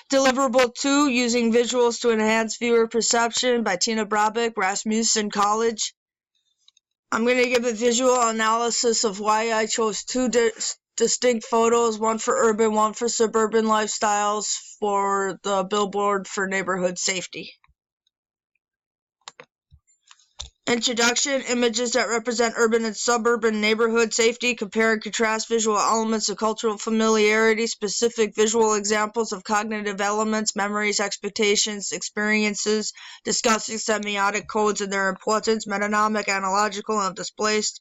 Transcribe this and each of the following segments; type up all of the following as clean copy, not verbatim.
Deliverable 2, Using Visuals to Enhance Viewer Perception by Tina Brabeck, Rasmussen College. I'm going to give a visual analysis of why I chose two distinct photos, one for urban, one for suburban lifestyles for the billboard for neighborhood safety. Introduction. Images that represent urban and suburban neighborhood safety. Compare and contrast visual elements of cultural familiarity. Specific visual examples of cognitive elements, memories, expectations, experiences. Discussing semiotic codes and their importance. Metonymic, analogical, and displaced.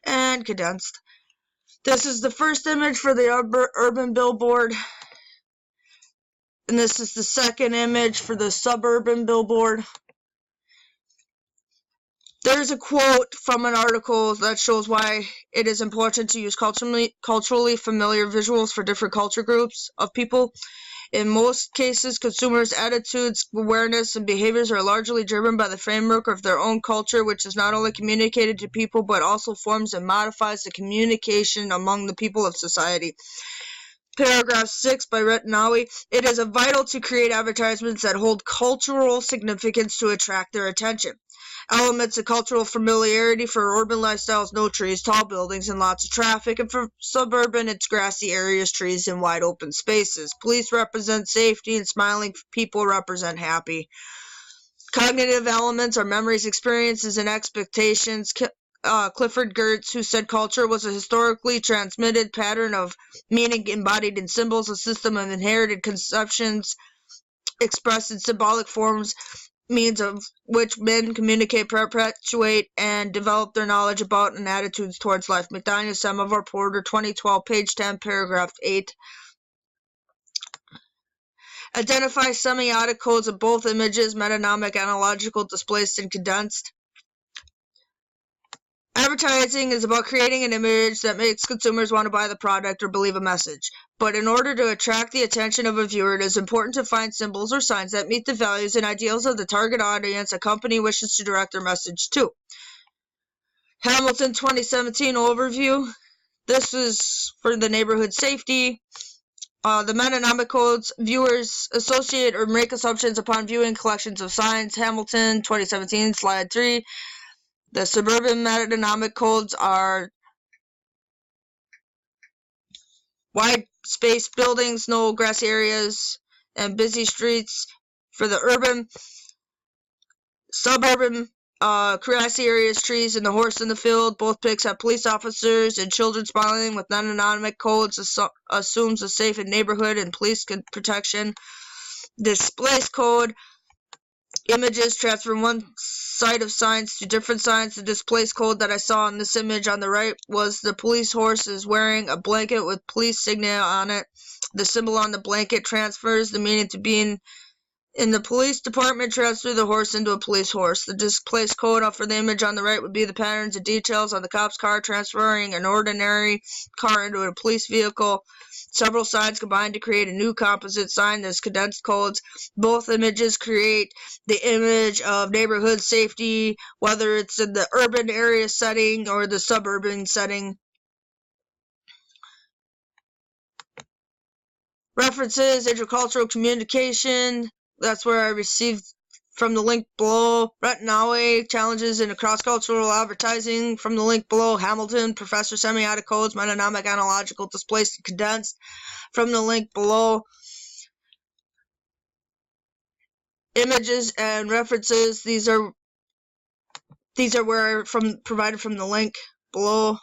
And condensed. This is the first image for the urban billboard. And this is the second image for the suburban billboard. There's a quote from an article that shows why it is important to use culturally familiar visuals for different culture groups of people. In most cases, consumers' attitudes, awareness, and behaviors are largely driven by the framework of their own culture, which is not only communicated to people, but also forms and modifies the communication among the people of society. Paragraph 6 by Ratnawi. It is vital to create advertisements that hold cultural significance to attract their attention. Elements of cultural familiarity for urban lifestyles: no trees, tall buildings, and lots of traffic. And for suburban, it's grassy areas, trees, and wide open spaces. Police represent safety, and smiling people represent happy. Cognitive elements are memories, experiences, and expectations. Clifford Geertz, who said culture was a historically transmitted pattern of meaning embodied in symbols, a system of inherited conceptions expressed in symbolic forms, means of which men communicate, perpetuate, and develop their knowledge about and attitudes towards life. McDaniel, Semaphore, Porter, 2012, page 10, paragraph 8. Identify semiotic codes of both images: metonymic, analogical, displaced, and condensed. Advertising is about creating an image that makes consumers want to buy the product or believe a message. But in order to attract the attention of a viewer, it is important to find symbols or signs that meet the values and ideals of the target audience a company wishes to direct their message to. Hamilton 2017 overview. This is for the neighborhood safety. The metonymic codes. Viewers associate or make assumptions upon viewing collections of signs. Hamilton 2017, slide 3. The suburban metonymic codes are wide space buildings, no grassy areas, and busy streets. For the urban, suburban, grassy areas, trees, and the horse in the field. Both pics have police officers and children smiling. With metonymic codes assumes a safe neighborhood and police protection. Displaced code. Images transfer from one side of signs to different signs. The displaced code that I saw in this image on the right was the police horse is wearing a blanket with police signal on it. The symbol on the blanket transfers the meaning to being in the police department. Transfer the horse into a police horse. The displaced code for the image on the right would be the patterns and details on the cop's car, transferring an ordinary car into a police vehicle. Several signs combine to create a new composite sign that's condensed codes. Both images create the image of neighborhood safety, whether it's in the urban area setting or the suburban setting. References: intercultural communication. That's where I received from the link below. Ratnawi, Challenges in Cross-Cultural Advertising, from the link below. Hamilton, Professor, Semiotic Codes, Metonymic, Analogical, Displaced, and Condensed, from the link below. Images and references, these are where provided from the link below.